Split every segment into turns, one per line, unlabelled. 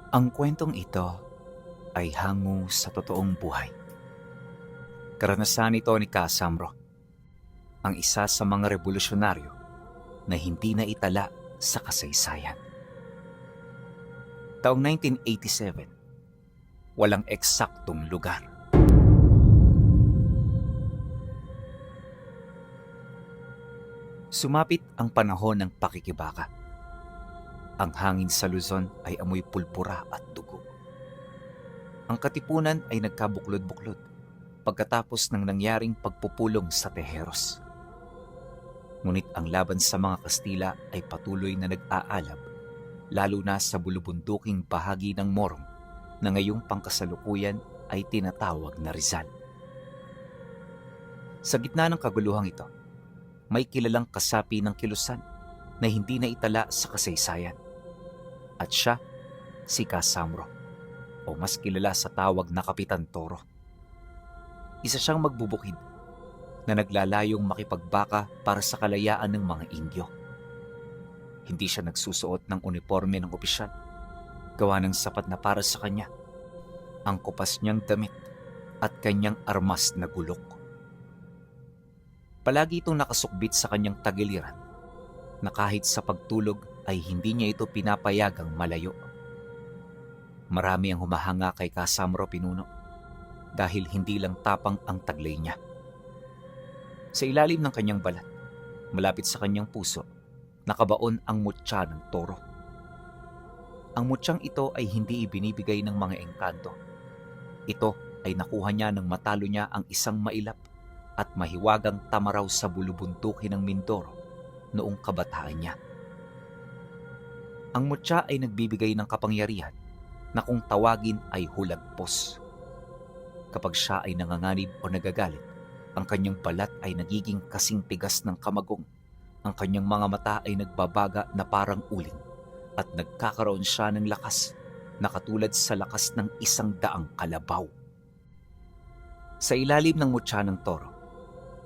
Ang kwentong ito ay hango sa totoong buhay. Karanasan ito ni Casamro, ang isa sa mga revolusyonaryo na hindi na itala sa kasaysayan. Taong 1987, walang eksaktong lugar. Sumapit ang panahon ng pakikibaka. Ang hangin sa Luzon ay amoy pulpura at dugo. Ang katipunan ay nagkabuklod-buklod pagkatapos ng nangyaring pagpupulong sa Tejeros. Ngunit ang laban sa mga Kastila ay patuloy na nag-aalab, lalo na sa bulubunduking bahagi ng Morong na ngayong pangkasalukuyan ay tinatawag na Rizal. Sa gitna ng kaguluhang ito, may kilalang kasapi ng kilusan na hindi na itala sa kasaysayan. At siya, si Casamro, o mas kilala sa tawag na Kapitan Toro. Isa siyang magbubukid na naglalayong makipagbaka para sa kalayaan ng mga Indyo. Hindi siya nagsusuot ng uniforme ng opisyal, gawa ng sapat na para sa kanya ang kupas niyang damit at kanyang armas na gulok. Palagi itong nakasukbit sa kanyang tagiliran na kahit sa pagtulog ay hindi niya ito pinapayagang malayo. Marami ang humahanga kay Casamro Pinuno dahil hindi lang tapang ang taglay niya. Sa ilalim ng kanyang balat, malapit sa kanyang puso, nakabaon ang mutya ng toro. Ang mutyang ito ay hindi ibinibigay ng mga engkanto. Ito ay nakuha niya nang matalo niya ang isang mailap at mahiwagang tamaraw sa bulubundukin ng Mindoro noong kabataan niya. Ang mutya ay nagbibigay ng kapangyarihan na kung tawagin ay hulagpos. Kapag siya ay nanganganib o nagagalit, ang kanyang balat ay nagiging kasing tigas ng kamagong. Ang kanyang mga mata ay nagbabaga na parang uling at nagkakaroon siya ng lakas na katulad sa lakas ng 100 kalabaw. Sa ilalim ng mutya ng toro,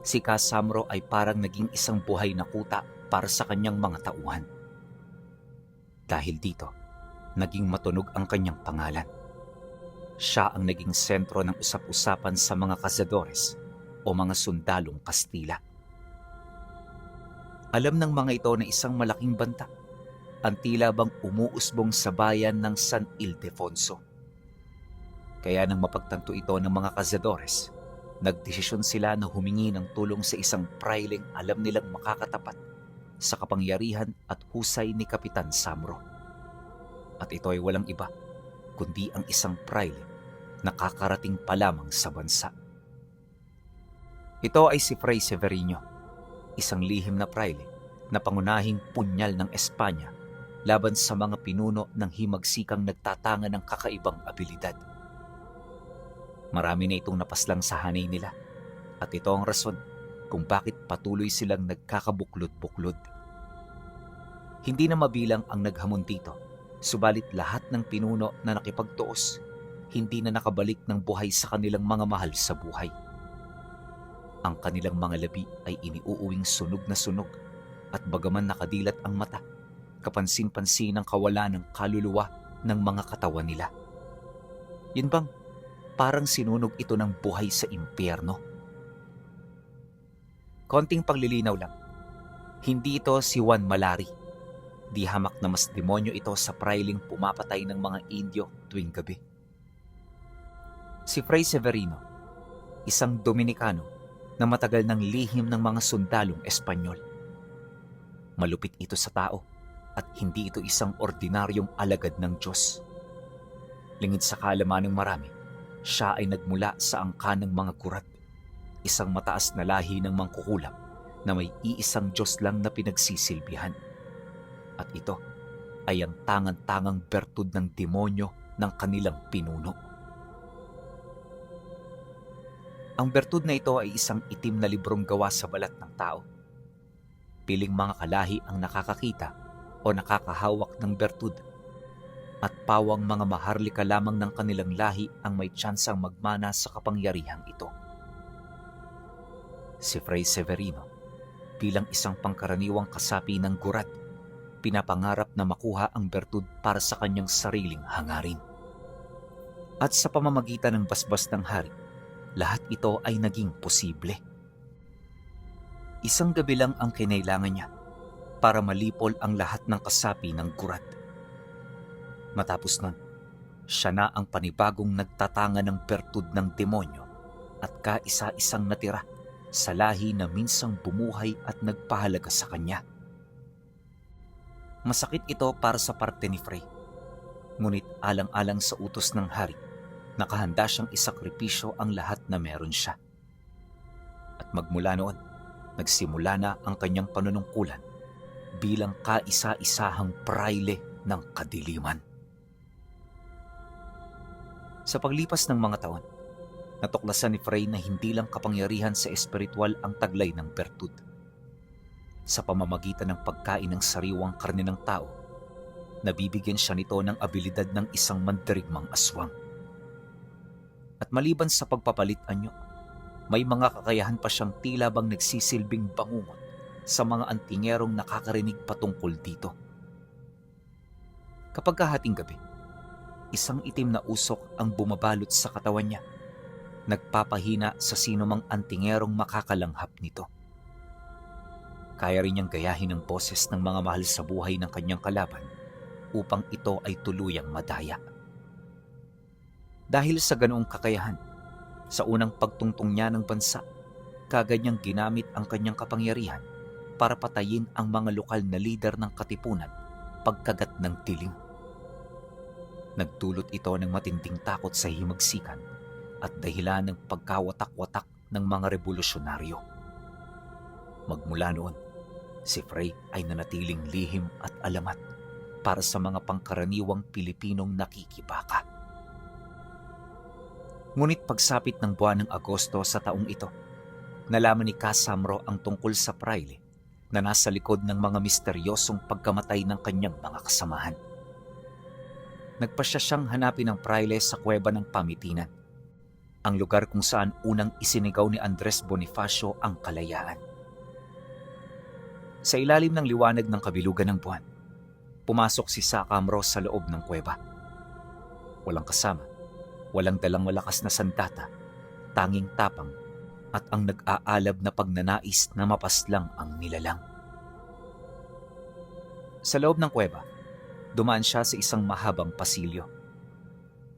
si Casamro ay parang naging isang buhay na kuta para sa kanyang mga tauhan. Dahil dito, naging matunog ang kanyang pangalan. Siya ang naging sentro ng usap-usapan sa mga kazadores o mga sundalong Kastila. Alam ng mga ito na isang malaking banta ang tila bang umuusbong sa bayan ng San Ildefonso. Kaya nang mapagtanto ito ng mga kazadores, nagdesisyon sila na humingi ng tulong sa isang praileng alam nilang makakatapat sa kapangyarihan at husay ni Kapitan Samro. At ito ay walang iba kundi ang isang praile na kakarating pa lamang sa bansa. Ito ay si Fray Severino, isang lihim na praile na pangunahing punyal ng Espanya laban sa mga pinuno ng himagsikang nagtatanga ng kakaibang abilidad. Marami na itong napaslang sa hanay nila at ito ang rason kung bakit patuloy silang nagkakabuklod-buklod. Hindi na mabilang ang naghamon dito, subalit lahat ng pinuno na nakipagtuos, hindi na nakabalik ng buhay sa kanilang mga mahal sa buhay. Ang kanilang mga labi ay iniuuwing sunog na sunog at bagaman nakadilat ang mata, kapansin-pansin ang kawalan ng kaluluwa ng mga katawan nila. Yun bang parang sinunog ito ng buhay sa impyerno? Konting paglilinaw lang, hindi ito si Juan Malari. Di hamak na mas demonyo ito sa prailing pumapatay ng mga Indio tuwing gabi. Si Fray Severino, isang Dominikano na matagal ng lihim ng mga sundalong Espanyol. Malupit ito sa tao at hindi ito isang ordinaryong alagad ng Diyos. Lingid sa kaalaman ng marami, siya ay nagmula sa angkan ng mga kurat, isang mataas na lahi ng mangkukulam na may iisang Diyos lang na pinagsisilbihan. At ito ay ang tangan-tangang bertud ng demonyo ng kanilang pinuno. Ang bertud na ito ay isang itim na librong gawa sa balat ng tao. Piling mga kalahi ang nakakakita o nakakahawak ng bertud at pawang mga maharlika lamang ng kanilang lahi ang may tsansang magmana sa kapangyarihang ito. Si Fray Severino, bilang isang pangkaraniwang kasapi ng gurat, pinapangarap na makuha ang bertud para sa kanyang sariling hangarin. At sa pamamagitan ng basbas ng hari, lahat ito ay naging posible. Isang gabi lang ang kinailangan niya para malipol ang lahat ng kasapi ng gurat. Matapos nun, siya na ang panibagong nagtatanga ng bertud ng demonyo at kaisa-isang natira sa lahi na minsang bumuhay at nagpahalaga sa kanya. Masakit ito para sa parte ni Frey, ngunit alang-alang sa utos ng hari, nakahanda siyang isakripisyo ang lahat na meron siya. At magmula noon, nagsimula na ang kanyang panunungkulan bilang kaisa-isahang praile ng kadiliman. Sa paglipas ng mga taon, natuklasan ni Frey na hindi lang kapangyarihan sa espiritual ang taglay ng bertud. Sa pamamagitan ng pagkain ng sariwang karne ng tao, nabibigyan siya nito ng abilidad ng isang mandirigmang aswang. At maliban sa pagpapalit anyo, may mga kakayahan pa siyang tila bang nagsisilbing bangungot sa mga antingerong nakakarinig patungkol dito. Kapag kahating gabi, isang itim na usok ang bumabalot sa katawan niya, nagpapahina sa sinumang antingerong makakalanghap nito. Kaya rin niyang gayahin ang boses ng mga mahal sa buhay ng kanyang kalaban upang ito ay tuluyang madaya. Dahil sa ganoong kakayahan, sa unang pagtungtong niya ng bansa, kagad niyang ginamit ang kanyang kapangyarihan para patayin ang mga lokal na lider ng katipunan pagkagat ng tiling. Nagdulot ito ng matinding takot sa himagsikan at dahilan ng pagkawatak-watak ng mga revolusyonaryo. Magmula noon, si Frey ay nanatiling lihim at alamat para sa mga pangkaraniwang Pilipinong nakikibaka. Ngunit pagsapit ng buwan ng Agosto sa taong ito, nalaman ni Casamro ang tungkol sa praile na nasa likod ng mga misteryosong pagkamatay ng kanyang mga kasamahan. Nagpasya siyang hanapin ang praile sa kuweba ng Pamitinan, ang lugar kung saan unang isinigaw ni Andres Bonifacio ang kalayaan. Sa ilalim ng liwanag ng kabilugan ng buwan, pumasok si Casamro sa loob ng kuweba. Walang kasama, walang dalang malakas na sandata, tanging tapang at ang nag-aalab na pagnanais na mapaslang ang nilalang. Sa loob ng kuweba, dumaan siya sa isang mahabang pasilyo.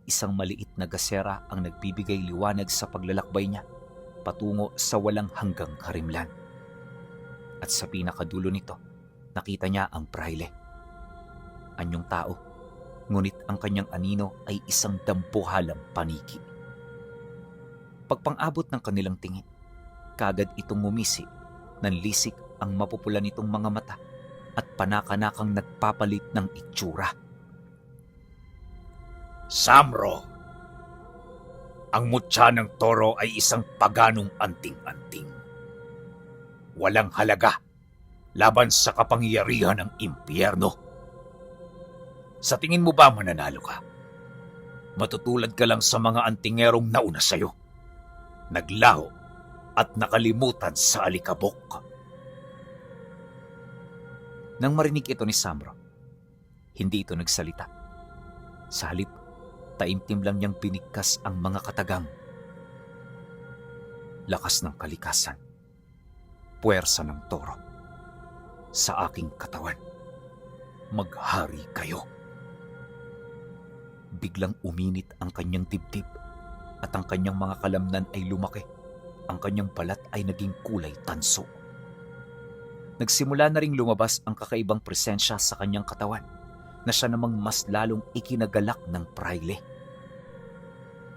Isang maliit na gasera ang nagbibigay liwanag sa paglalakbay niya patungo sa walang hanggang karimlan. At sa pinakadulo nito, nakita niya ang praile. Anyong tao, ngunit ang kanyang anino ay isang dambuhalang paniki. Pagpang-abot ng kanilang tingin, kagad itong ngumisi, nanlisik ang mapupula nitong mga mata at panakanakang nagpapalit ng itsura.
Samro, ang mutya ng toro ay isang paganong anting-anting. Walang halaga laban sa kapangyarihan ng impyerno. Sa tingin mo ba mananalo ka? Matutulad ka lang sa mga antingerong nauna sa'yo. Naglaho at nakalimutan sa alikabok.
Nang marinig ito ni Samro, hindi ito nagsalita. Sa halip, taimtim lang niyang binigkas ang mga katagang. Lakas ng kalikasan, puwersa ng toro. Sa aking katawan, maghari kayo. Biglang uminit ang kanyang dibdib at ang kanyang mga kalamnan ay lumaki. Ang kanyang balat ay naging kulay tanso. Nagsimula na ring lumabas ang kakaibang presensya sa kanyang katawan na siya namang mas lalong ikinagalak ng praile.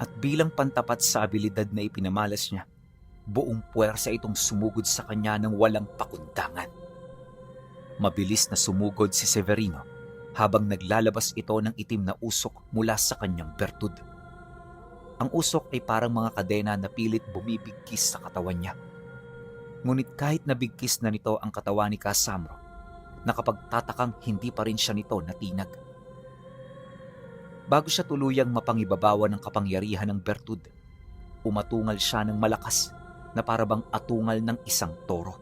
At bilang pantapat sa abilidad na ipinamalas niya, buong puwersa itong sumugod sa kanya ng walang pakundangan. Mabilis na sumugod si Severino habang naglalabas ito ng itim na usok mula sa kanyang bertud. Ang usok ay parang mga kadena na pilit bumibigkis sa katawan niya. Ngunit kahit nabigkis na nito ang katawan ni Casamro, nakapagtatakang hindi pa rin siya nito natinag. Bago siya tuluyang mapangibabawa ng kapangyarihan ng bertud, umatungal siya ng malakas na parabang atungal ng isang toro.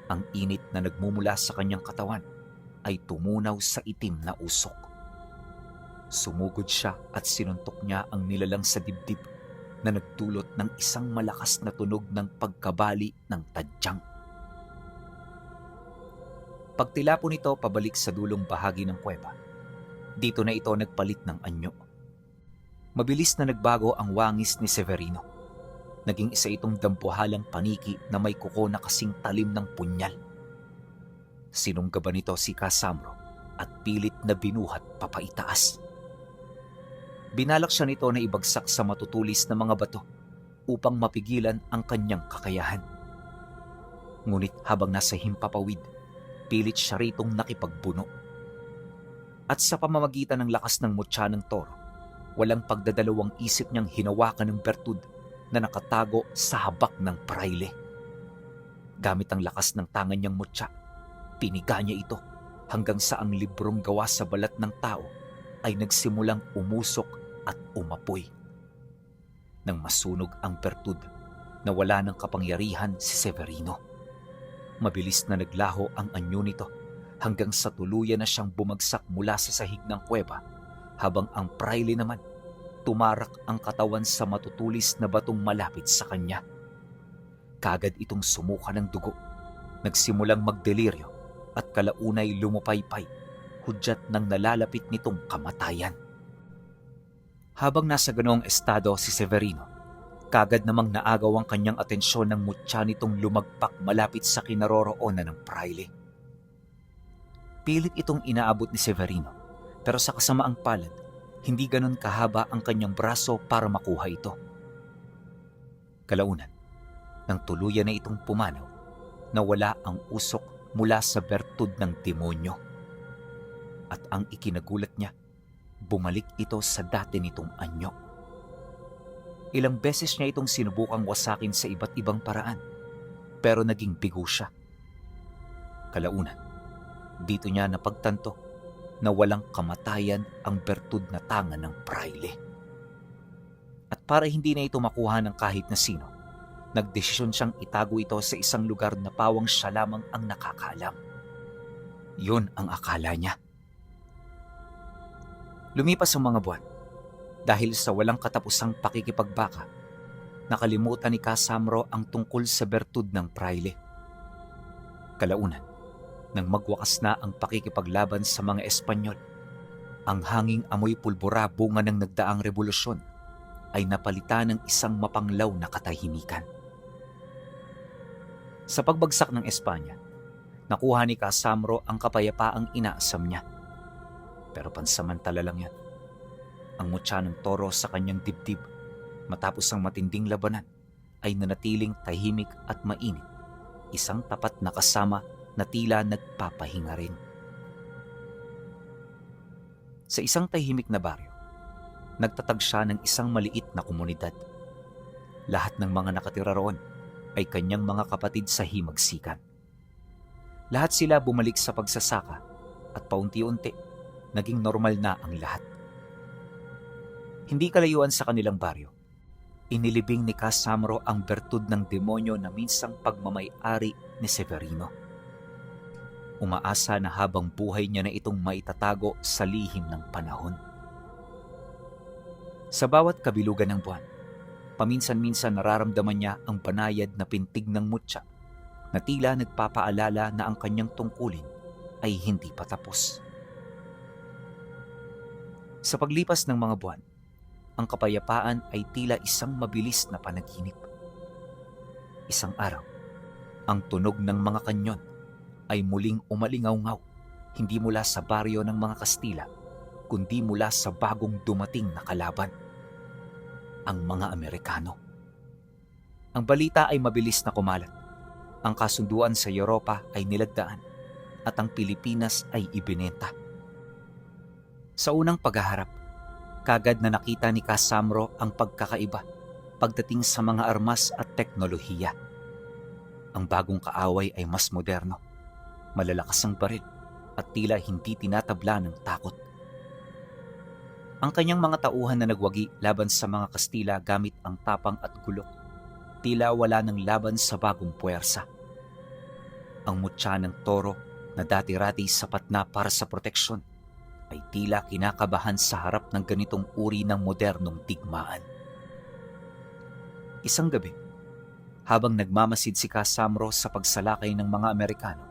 Ang init na nagmumula sa kanyang katawan ay tumunaw sa itim na usok. Sumugod siya at sinuntok niya ang nilalang sa dibdib na nagdulot ng isang malakas na tunog ng pagkabali ng tadyang. Pagtila po nito pabalik sa dulong bahagi ng kuweba, dito na ito nagpalit ng anyo. Mabilis na nagbago ang wangis ni Severino. Naging isa itong dampuhalang paniki na may kuko na kasing talim ng punyal. Sinunggaban nito si Casamro at pilit na binuhat papaitaas. Binalak siya nito na ibagsak sa matutulis na mga bato upang mapigilan ang kanyang kakayahan. Ngunit habang nasa himpapawid, pilit siya ritong nakipagbuno. At sa pamamagitan ng lakas ng mutya ng toro, walang pagdadalawang isip niyang hinawakan ng bertud na nakatago sa habak ng praile. Gamit ang lakas ng tangan niyang mutya, piniga niya ito hanggang sa ang librong gawa sa balat ng tao ay nagsimulang umusok at umapoy. Nang masunog ang bertud, nawala ng kapangyarihan si Severino. Mabilis na naglaho ang anyo nito hanggang sa tuluyan na siyang bumagsak mula sa sahig ng kuweba, habang ang praile naman tumarak ang katawan sa matutulis na batong malapit sa kanya. Kagad itong sumuka ng dugo, nagsimulang magdeliryo at kalaunay lumupaypay, hudyat ng nalalapit nitong kamatayan. Habang nasa ganoong estado si Severino, kagad namang naagaw ang kanyang atensyon ng mutya nitong lumagpak malapit sa kinaroroonan ng praile. Pilit itong inaabot ni Severino, pero sa kasamaang palad, hindi ganon kahaba ang kanyang braso para makuha ito. Kalaunan, nang tuluyan na itong pumanaw, nawala ang usok mula sa bertud ng demonyo. At ang ikinagulat niya, bumalik ito sa dati nitong anyo. Ilang beses niya itong sinubukang wasakin sa iba't ibang paraan, pero naging bigo siya. Kalaunan, dito niya napagtanto na walang kamatayan ang bertud na tangan ng praile. At para hindi na ito makuha ng kahit na sino, nagdesisyon siyang itago ito sa isang lugar na pawang siya lamang ang nakakaalam. Yun ang akala niya. Lumipas ang mga buwan. Dahil sa walang katapusang pakikipagbaka, nakalimutan ni Casamro ang tungkol sa bertud ng praile. Kalaunan, nang magwakas na ang pakikipaglaban sa mga Espanyol, ang hanging amoy pulbura bunga ng nagdaang revolusyon ay napalitan ng isang mapanglaw na katahimikan. Sa pagbagsak ng Espanya, nakuha ni Casamro ang kapayapaang inaasam niya. Pero pansamantala lang yan. Ang mutya ng toro sa kanyang dibdib matapos ang matinding labanan ay nanatiling tahimik at mainit, isang tapat na kasama na tila nagpapahinga rin. Sa isang tahimik na baryo, nagtatag siya ng isang maliit na komunidad. Lahat ng mga nakatira roon ay kanyang mga kapatid sa himagsikan. Lahat sila bumalik sa pagsasaka at paunti-unti naging normal na ang lahat. Hindi kalayuan sa kanilang baryo, inilibing ni Casamro ang bertud ng demonyo na minsang pagmamay-ari ni Severino. Umaasa na habang buhay niya na itong maitatago sa lihim ng panahon. Sa bawat kabilugan ng buwan, paminsan-minsan nararamdaman niya ang banayad na pintig ng mutya na tila nagpapaalala na ang kanyang tungkulin ay hindi pa tapos. Sa paglipas ng mga buwan, ang kapayapaan ay tila isang mabilis na panaginip. Isang araw, ang tunog ng mga kanyon ay muling umalingaw-ngaw, hindi mula sa baryo ng mga Kastila, kundi mula sa bagong dumating na kalaban, ang mga Amerikano. Ang balita ay mabilis na kumalat. Ang kasunduan sa Europa ay nilagdaan at ang Pilipinas ay ibinenta. Sa unang paghaharap, kagad na nakita ni Casamro ang pagkakaiba pagdating sa mga armas at teknolohiya. Ang bagong kaaway ay mas moderno, malalakas ang baril at tila hindi tinatabla ng takot. Ang kanyang mga tauhan na nagwagi laban sa mga Kastila gamit ang tapang at gulo, tila wala ng laban sa bagong puwersa. Ang mutya ng toro na dati-rati sapat na para sa proteksyon ay tila kinakabahan sa harap ng ganitong uri ng modernong digmaan. Isang gabi, habang nagmamasid si Casamro sa pagsalakay ng mga Amerikano,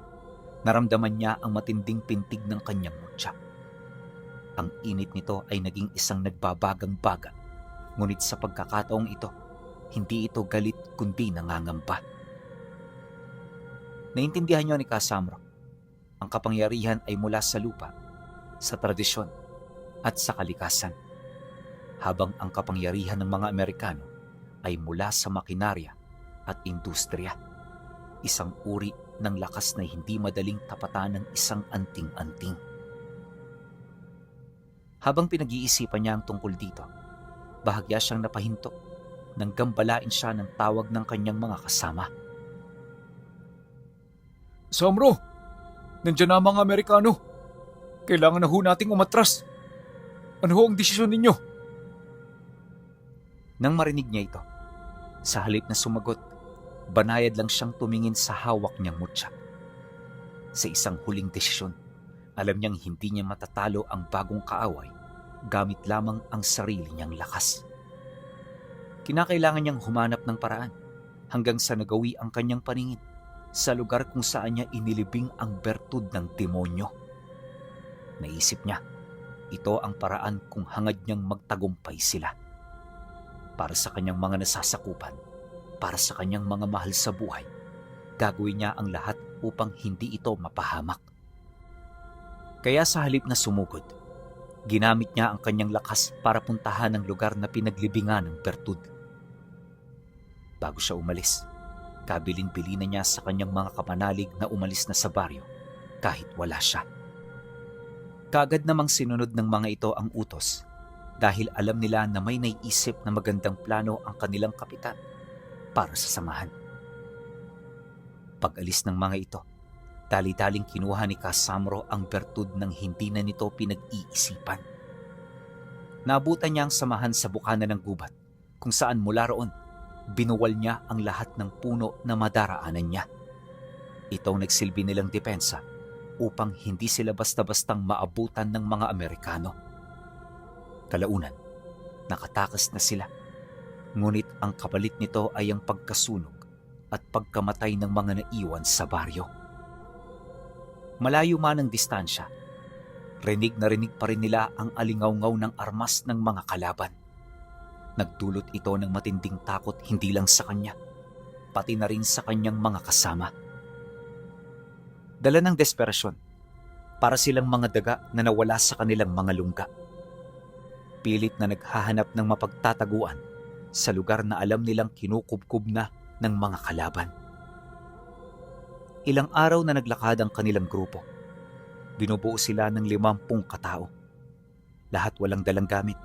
naramdaman niya ang matinding pintig ng kanyang mutya. Ang init nito ay naging isang nagbabagang baga, ngunit sa pagkakataong ito, hindi ito galit kundi nangangamba. Naintindihan niyo ni Casamro, ang kapangyarihan ay mula sa lupa, sa tradisyon, at sa kalikasan, habang ang kapangyarihan ng mga Amerikano ay mula sa makinarya at industriya, isang uri ng lakas na hindi madaling tapatan ng isang anting-anting. Habang pinag-iisipan niya ang tungkol dito, bahagya siyang napahinto nang gambalain siya ng tawag ng kanyang mga kasama.
Samro, nandiyan na ang mga Amerikano. Kailangan na ho nating umatras. Ano ho ang desisyon ninyo?
Nang marinig niya ito, sa halip na sumagot, banayad lang siyang tumingin sa hawak niyang mutya. Sa isang huling desisyon, alam niyang hindi niya matatalo ang bagong kaaway gamit lamang ang sarili niyang lakas. Kinakailangan niyang humanap ng paraan hanggang sa nagawi ang kanyang paningin sa lugar kung saan niya inilibing ang bertud ng demonyo. Naisip niya, ito ang paraan kung hangad niyang magtagumpay sila. Para sa kanyang mga nasasakupan, para sa kanyang mga mahal sa buhay, gagawin niya ang lahat upang hindi ito mapahamak. Kaya sa halip na sumugod, ginamit niya ang kanyang lakas para puntahan ang lugar na pinaglibingan ng bertud. Bago siya umalis, kabilin-bilin na niya sa kanyang mga kapanalig na umalis na sa baryo kahit wala siya. Kaagad namang sinunod ng mga ito ang utos dahil alam nila na may naiisip na magandang plano ang kanilang kapitan para sa samahan. Pag-alis ng mga ito, dali-daling kinuha ni Casamro ang bertud ng hindi na nito pinag-iisipan. Naabutan niya ang samahan sa bukana ng gubat kung saan mula roon binuwal niya ang lahat ng puno na madaraanan niya. Itong nagsilbi nilang depensa upang hindi sila basta-bastang maabutan ng mga Amerikano. Kalaunan, nakatakas na sila, ngunit ang kapalit nito ay ang pagkasunog at pagkamatay ng mga naiwan sa baryo. Malayo man ang distansya, rinig na rinig pa rin nila ang alingaw-ngaw ng armas ng mga kalaban. Nagdulot ito ng matinding takot hindi lang sa kanya, pati na rin sa kanyang mga kasama. Dala ng desperasyon, para silang mga daga na nawala sa kanilang mga lungga. Pilit na naghahanap ng mapagtataguan sa lugar na alam nilang kinukubkub na ng mga kalaban. Ilang araw na naglakad ang kanilang grupo. Binubuo sila ng 50 katao. Lahat walang dalang gamit.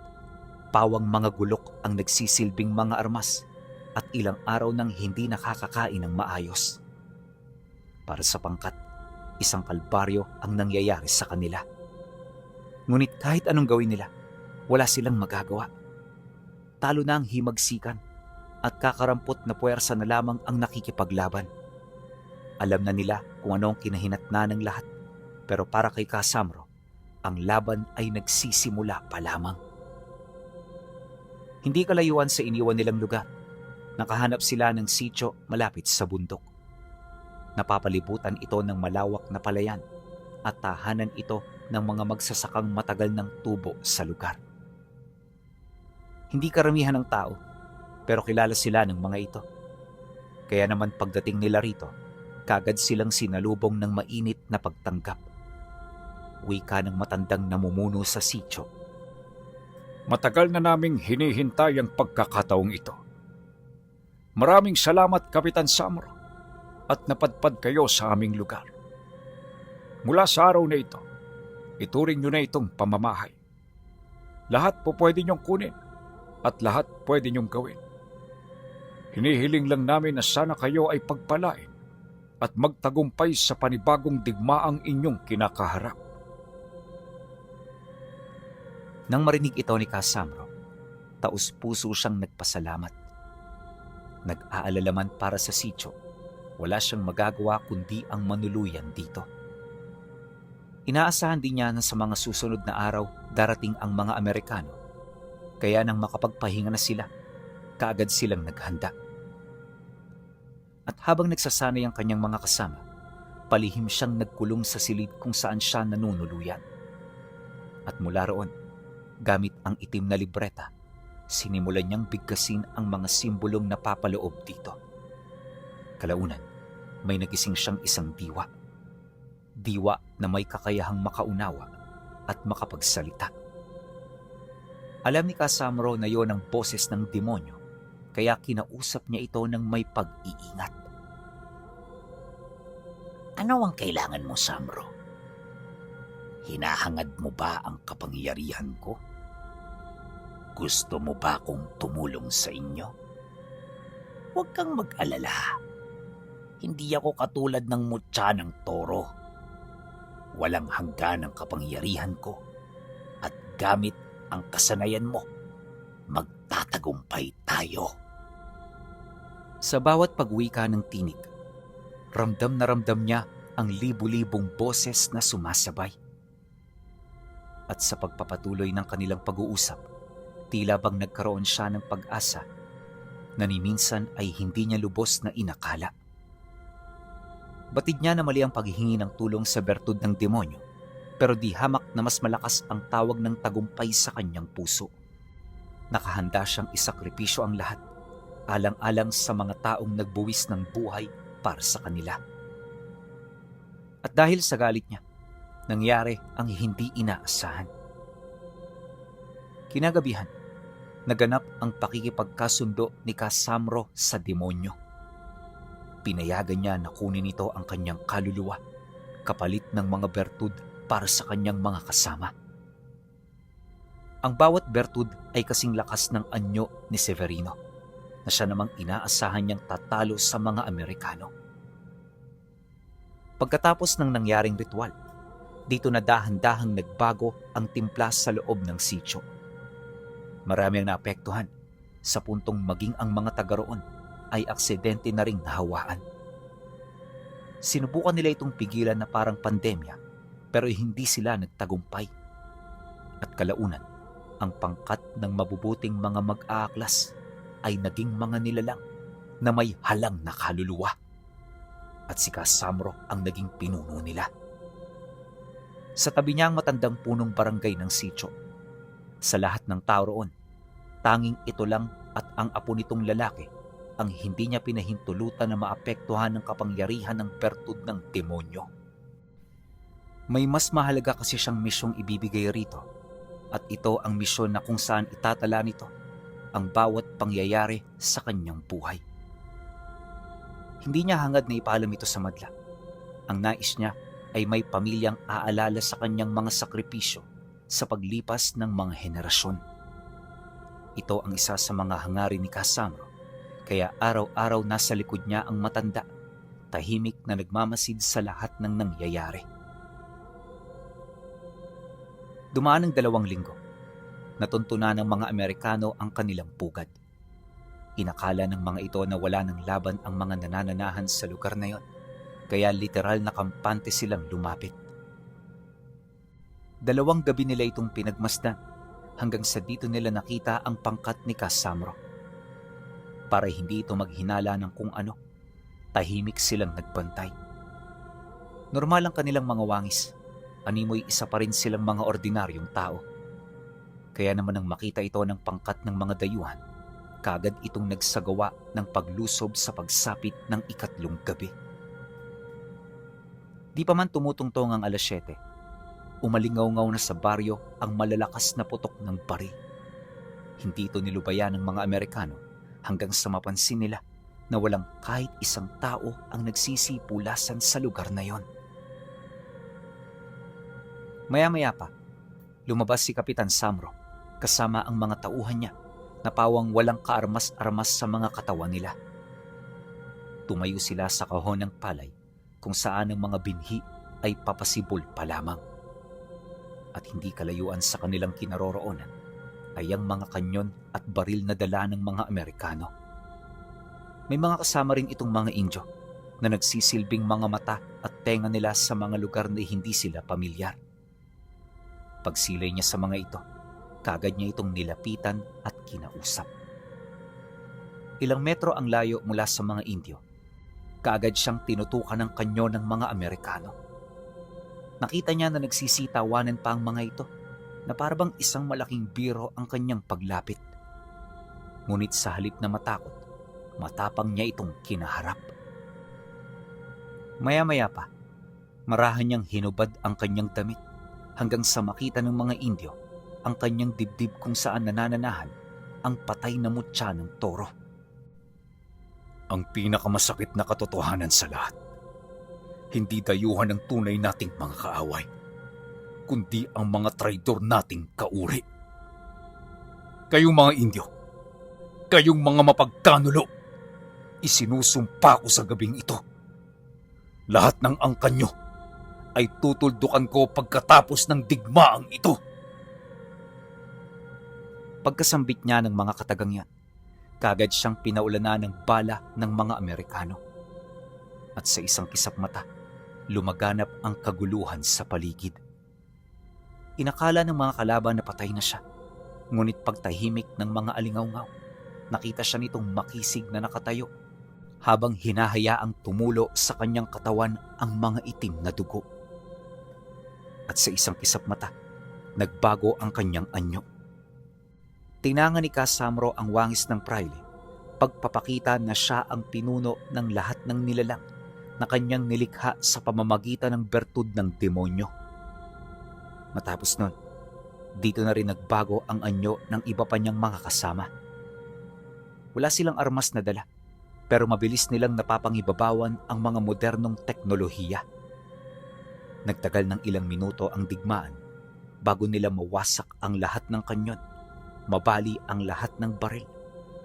Pawang mga gulok ang nagsisilbing mga armas at ilang araw nang hindi nakakakain ng maayos. Para sa pangkat, isang kalbaryo ang nangyayari sa kanila. Ngunit kahit anong gawin nila, wala silang magagawa. Talo na ang himagsikan at kakarampot na puwersa na lamang ang nakikipaglaban. Alam na nila kung ano ang kinahinatnan ng lahat, pero para kay Casamro, ang laban ay nagsisimula pa lamang. Hindi kalayuan sa iniwan nilang lugar, nakahanap sila ng sityo malapit sa bundok. Napapalibutan ito ng malawak na palayan at tahanan ito ng mga magsasakang matagal ng tubo sa lugar. Hindi karamihan ng tao, pero kilala sila ng mga ito. Kaya naman pagdating nila rito, kagad silang sinalubong ng mainit na pagtanggap. Wika ng matandang namumuno sa sityo.
Matagal na naming hinihintay ang pagkakataong ito. Maraming salamat, Kapitan Samro, at napadpad kayo sa aming lugar. Mula sa araw na ito, ituring nyo na itong pamamahay. Lahat po pwede nyong kunin at lahat pwede nyong gawin. Hinihiling lang namin na sana kayo ay pagpalain at magtagumpay sa panibagong digmaang inyong kinakaharap.
Nang marinig ito ni Casamro, taus-puso siyang nagpasalamat. Nag-aalala man para sa sityo, wala siyang magagawa kundi ang manuluyan dito. Inaasahan din niya na sa mga susunod na araw darating ang mga Amerikano. Kaya nang makapagpahinga na sila, kaagad silang naghanda. At habang nagsasanay ang kanyang mga kasama, palihim siyang nagkulong sa silid kung saan siya nanunuluyan. At mula roon, gamit ang itim na libreta, sinimulan niyang bigkasin ang mga simbolong napapaloob dito. Kalaunan, may nagising siyang isang diwa. Diwa na may kakayahang makaunawa at makapagsalita. Alam ni Casamro na yon ang boses ng demonyo, kaya kinausap niya ito ng may pag-iingat.
Ano ang kailangan mo, Samro? Hinahangad mo ba ang kapangyarihan ko? Gusto mo ba akong tumulong sa inyo? Huwag kang mag-alala. Hindi ako katulad ng mutya ng toro. Walang hanggan ang kapangyarihan ko at gamit ang kasanayan mo, magtatagumpay tayo.
Sa bawat pagwika ng tinig, ramdam na ramdam niya ang libu-libong boses na sumasabay. At sa pagpapatuloy ng kanilang pag-uusap, tila bang nagkaroon siya ng pag-asa na ni minsan ay hindi niya lubos na inakala. Batid niya na mali ang paghihingi ng tulong sa bertud ng demonyo, pero di hamak na mas malakas ang tawag ng tagumpay sa kanyang puso. Nakahanda siyang isakripisyo ang lahat, alang-alang sa mga taong nagbuwis ng buhay para sa kanila. At dahil sa galit niya, nangyari ang hindi inaasahan. Kinagabihan, naganap ang pakikipagkasundo ni Casamro sa demonyo. Pinayagan niya na kunin ito ang kanyang kaluluwa, kapalit ng mga bertud para sa kanyang mga kasama. Ang bawat bertud ay kasing lakas ng anyo ni Severino, na siya namang inaasahan niyang tatalo sa mga Amerikano. Pagkatapos ng nangyaring ritual, dito na dahan-dahang nagbago ang timpla sa loob ng sitio. Marami ang naapektuhan, sa puntong maging ang mga taga roon ay aksidente na ring nahawaan. Sinubukan nila itong pigilan na parang pandemya, pero hindi sila nagtagumpay. At kalaunan, ang pangkat ng mabubuting mga mag-aaklas ay naging mga nilalang na may halang na kaluluwa. At si Casamro ang naging pinuno nila. Sa tabi niya ang matandang punong barangay ng sitio. Sa lahat ng tao roon, tanging ito lang at ang apo nitong lalaki ang hindi niya pinahintulutan na maapektuhan ng kapangyarihan ng bertud ng demonyo. May mas mahalaga kasi siyang misyong ibibigay rito, at ito ang misyon na kung saan itatala nito ang bawat pangyayari sa kanyang buhay. Hindi niya hangad na ipaalam ito sa madla. Ang nais niya ay may pamilyang aalala sa kanyang mga sakripisyo sa paglipas ng mga henerasyon. Ito ang isa sa mga hangarin ni Casamro, kaya araw-araw nasa likod niya ang matanda, tahimik na nagmamasid sa lahat ng nangyayari. Dumaan ang 2 linggo. Natuntunan ng mga Amerikano ang kanilang pugad. Inakala ng mga ito na wala ng laban ang mga nanananahan sa lugar na yon, kaya literal na kampante silang lumapit. 2 gabi nila itong pinagmasdan hanggang sa dito nila nakita ang pangkat ni Casamro. Para hindi ito maghinala ng kung ano, tahimik silang nagbantay. Normal ang kanilang mga wangis, animoy isa pa rin silang mga ordinaryong tao. Kaya naman nang makita ito ng pangkat ng mga dayuhan, kaagad itong nagsagawa ng paglusob sa pagsapit ng 3 gabi. Di pa man tumutungtong ang 7:00, umalingaw-ngaw na sa baryo ang malalakas na putok ng baril. Hindi ito nilubayan ng mga Amerikano hanggang sa mapansin nila na walang kahit isang tao ang nagsisipulasan sa lugar na yon. Maya-maya pa, lumabas si Kapitan Samro kasama ang mga tauhan niya na pawang walang kaarmas-armas sa mga katawan nila. Tumayo sila sa kahon ng palay kung saan ang mga binhi ay papasibol pa lamang. At hindi kalayuan sa kanilang kinaroroonan ay ang mga kanyon at baril na dala ng mga Amerikano. May mga kasama rin itong mga Indyo na nagsisilbing mga mata at tenga nila sa mga lugar na hindi sila pamilyar. Pagsilay niya sa mga ito, kaagad niya itong nilapitan at kinausap. Ilang metro ang layo mula sa mga Indio, kaagad siyang tinutukan ng kanyo ng mga Amerikano. Nakita niya na nagsisitawanan pa ang mga ito, na parabang isang malaking biro ang kanyang paglapit. Ngunit sa halip na matakot, matapang niya itong kinaharap. Maya-maya pa, marahan niyang hinubad ang kanyang damit hanggang sa makita ng mga Indio ang kanyang dibdib kung saan nanananahan ang patay na mutya ng toro.
Ang pinakamasakit na katotohanan sa lahat, hindi dayuhan ng tunay nating mga kaaway, kundi ang mga traidor nating kauri. Kayong mga Indio, kayong mga mapagkanulo, isinusumpa ko sa gabing ito. Lahat ng angkan nyo ay tutuldukan ko pagkatapos ng digmaang ito.
Pagkasambit niya ng mga katagang yan, kaagad siyang pinaulanan ng bala ng mga Amerikano. At sa isang kisap mata, lumaganap ang kaguluhan sa paligid. Inakala ng mga kalaban na patay na siya, ngunit pagtahimik ng mga alingaw-ngaw, nakita siya nitong makisig na nakatayo habang hinahayaang tumulo sa kanyang katawan ang mga itim na dugo. At sa isang kisap mata, nagbago ang kanyang anyo. Tinangan ni Casamro ang wangis ng praile, pagpapakita na siya ang pinuno ng lahat ng nilalang na kanyang nilikha sa pamamagitan ng bertud ng demonyo. Matapos nun, dito na rin nagbago ang anyo ng iba pa niyang mga kasama. Wala silang armas na dala, pero mabilis nilang napapangibabawan ang mga modernong teknolohiya. Nagtagal ng ilang minuto ang digmaan bago nila mawasak ang lahat ng kanyon, mabali ang lahat ng baril,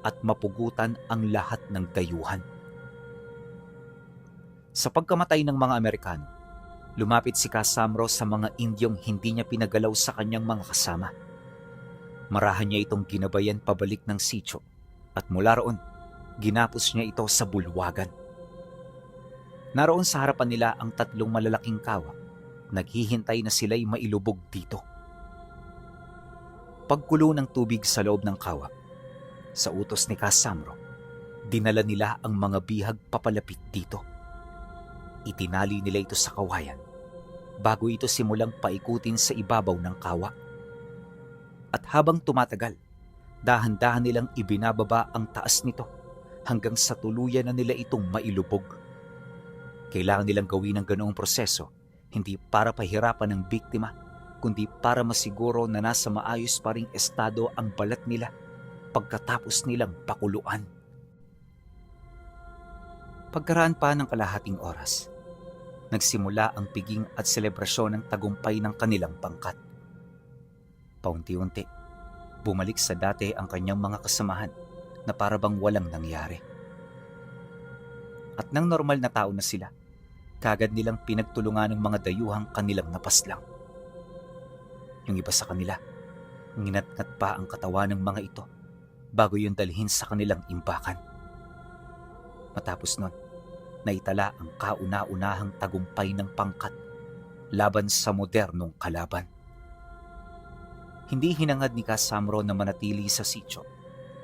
at mapugutan ang lahat ng dayuhan. Sa pagkamatay ng mga Amerikano, lumapit si Casamro sa mga Indyong hindi niya pinagalaw sa kanyang mga kasama. Marahan niya itong ginabayan pabalik ng sitio at mula roon, ginapos niya ito sa bulwagan. Naroon sa harapan nila ang tatlong malalaking kawa. Naghihintay na sila'y mailubog dito. Pagkulo ng tubig sa loob ng kawa, sa utos ni Casamro, dinala nila ang mga bihag papalapit dito. Itinali nila ito sa kawayan bago ito simulang paikutin sa ibabaw ng kawa. At habang tumatagal, dahan-dahan nilang ibinababa ang taas nito hanggang sa tuluyan na nila itong mailubog. Kailangan nilang gawin ang ganoong proseso hindi para pahirapan ng biktima, kundi para masiguro na nasa maayos pa ring estado ang balat nila pagkatapos nilang pakuluan. Pagkaraan pa ng kalahating oras, nagsimula ang piging at selebrasyon ng tagumpay ng kanilang pangkat. Paunti-unti, bumalik sa dati ang kanyang mga kasamahan na parabang walang nangyari. At nang normal na tao na sila, kaagad nilang pinagtulungan ng mga dayuhang kanilang napaslang. Yung iba sa kanila, nginatngat pa ang katawan ng mga ito bago yun dalhin sa kanilang imbakan. Matapos nun, naitala ang kauna-unahang tagumpay ng pangkat laban sa modernong kalaban. Hindi hinangad ni Casamro na manatili sa sitio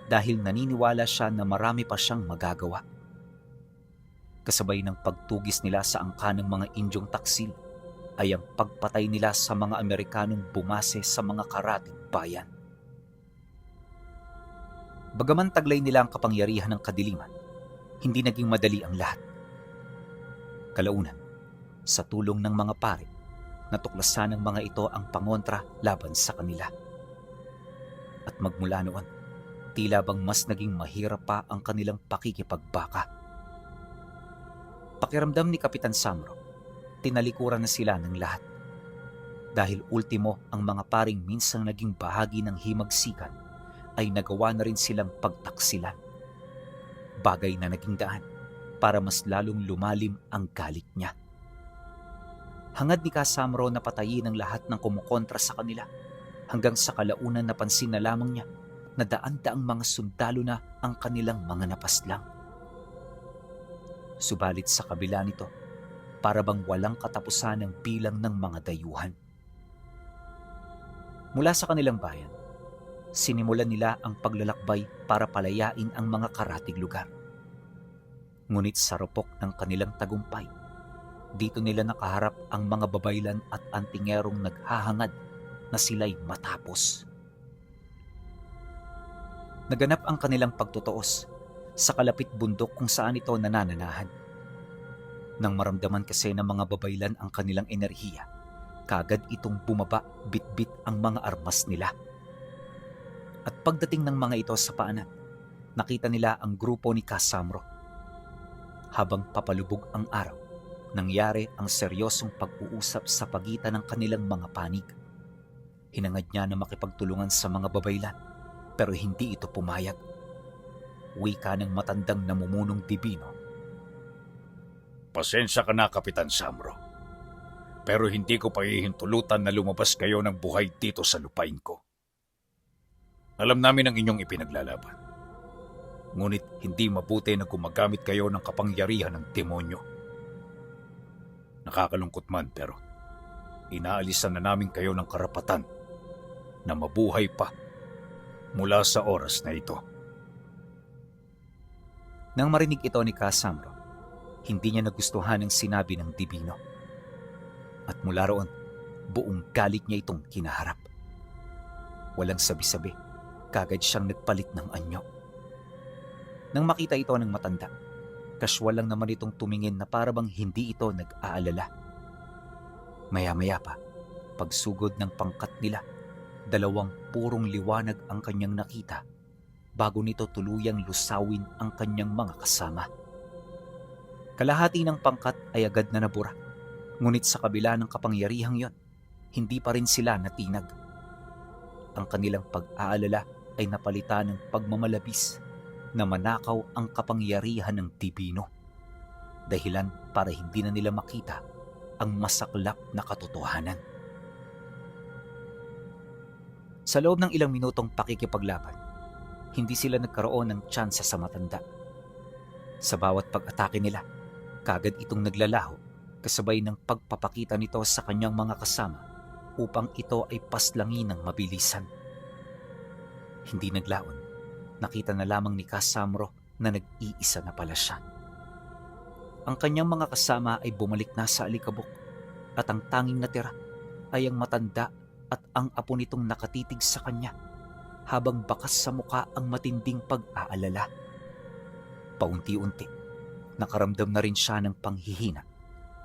dahil naniniwala siya na marami pa siyang magagawa. Kasabay ng pagtugis nila sa angka ng mga Indyong taksil ay ang pagpatay nila sa mga Amerikanong bumase sa mga karating bayan. Bagaman taglay nila ang kapangyarihan ng kadiliman, hindi naging madali ang lahat. Kalaunan, sa tulong ng mga pare, natuklasan ng mga ito ang pangontra laban sa kanila. At magmula noon, tila bang mas naging mahirap pa ang kanilang pakikipagbaka. Pakiramdam ni Kapitan Samro, tinalikuran na sila ng lahat. Dahil ultimo ang mga paring minsang naging bahagi ng himagsikan ay nagawa na rin silang pagtaksilan. Bagay na naging daan para mas lalong lumalim ang galit niya. Hangad ni Casamro na patayin ang lahat ng kumukontra sa kanila hanggang sa kalaunan napansin na lamang niya na daan-daang mga sundalo na ang kanilang mga napaslang. Subalit sa kabila nito, para bang walang katapusan ang bilang ng mga dayuhan. Mula sa kanilang bayan, sinimulan nila ang paglalakbay para palayain ang mga karatig lugar. Ngunit sa rupok ng kanilang tagumpay, dito nila nakaharap ang mga babaylan at antingerong naghahangad na sila'y matapos. Naganap ang kanilang pagtutuos sa kalapit bundok kung saan ito nanananahan. Nang maramdaman kasi ng mga babaylan ang kanilang enerhiya, kagad itong bumaba, bitbit ang mga armas nila. At pagdating ng mga ito sa paanan, nakita nila ang grupo ni Kasamro. Habang papalubog ang araw, nangyari ang seryosong pag-uusap sa pagitan ng kanilang mga panig. Hinangad niya na makipagtulungan sa mga babaylan, pero hindi ito pumayag. Wika ng matandang namumunong Dibino.
Pasensya ka na, Kapitan Samro. Pero hindi ko pahihintulutan na lumabas kayo ng buhay dito sa lupain ko. Alam namin ang inyong ipinaglalaban. Ngunit hindi mabuti na gumagamit kayo ng kapangyarihan ng demonyo. Nakakalungkot man, pero inaalisan na namin kayo ng karapatan na mabuhay pa mula sa oras na ito.
Nang marinig ito ni Kasamro, hindi niya nagustuhan ang sinabi ng Dibino. At mula roon, buong galit niya itong kinaharap. Walang sabi-sabi, kagad siyang nagpalit ng anyo. Nang makita ito ng matanda, kaswal lang naman itong tumingin na parabang hindi ito nag-aalala. Maya-maya pa, pagsugod ng pangkat nila, 2 purong liwanag ang kanyang nakita bago nito tuluyang lusawin ang kanyang mga kasama. Kalahati ng pangkat ay agad na nabura, ngunit sa kabila ng kapangyarihang yon, hindi pa rin sila natinag. Ang kanilang pag-aalala ay napalitan ng pagmamalabis na manakaw ang kapangyarihan ng Dibino, dahilan para hindi na nila makita ang masaklap na katotohanan. Sa loob ng ilang minutong pakikipaglaban, hindi sila nagkaroon ng tsansa sa matanda. Sa bawat pag-atake nila, kagad itong naglalaho kasabay ng pagpapakita nito sa kanyang mga kasama upang ito ay paslangin ng mabilisan. Hindi naglaon, nakita na lamang ni Kasamro na nag-iisa na pala siya. Ang kanyang mga kasama ay bumalik na sa alikabok at ang tanging natira ay ang matanda at ang apo nitong nakatitig sa kanya habang bakas sa muka ang matinding pag-aalala. Paunti-unti, nakaramdam na rin siya ng panghihina,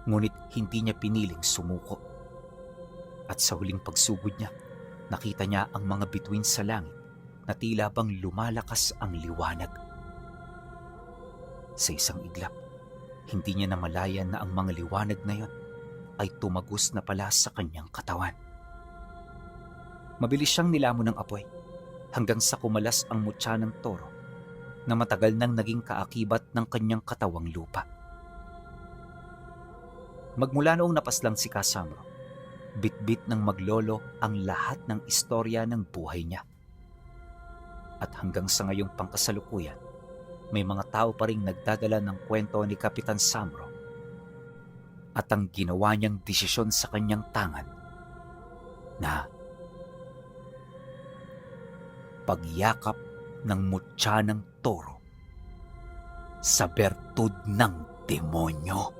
ngunit hindi niya piniling sumuko. At sa huling pagsugod niya, nakita niya ang mga bituin sa langit na tila bang lumalakas ang liwanag. Sa isang iglap, hindi niya namalayan na ang mga liwanag na yon ay tumagos na pala sa kanyang katawan. Mabilis siyang nilamon ng apoy hanggang sa kumalas ang mutya ng toro na matagal nang naging kaakibat ng kanyang katawang lupa. Magmula noong napaslang si Kasamro, bit-bit ng maglolo ang lahat ng istorya ng buhay niya. At hanggang sa ngayong pangkasalukuyan, may mga tao pa ring nagdadala ng kwento ni Kapitan Samro at ang ginawa niyang desisyon sa kanyang tangan na pagyakap ng mutya ng toro sa bertud ng demonyo.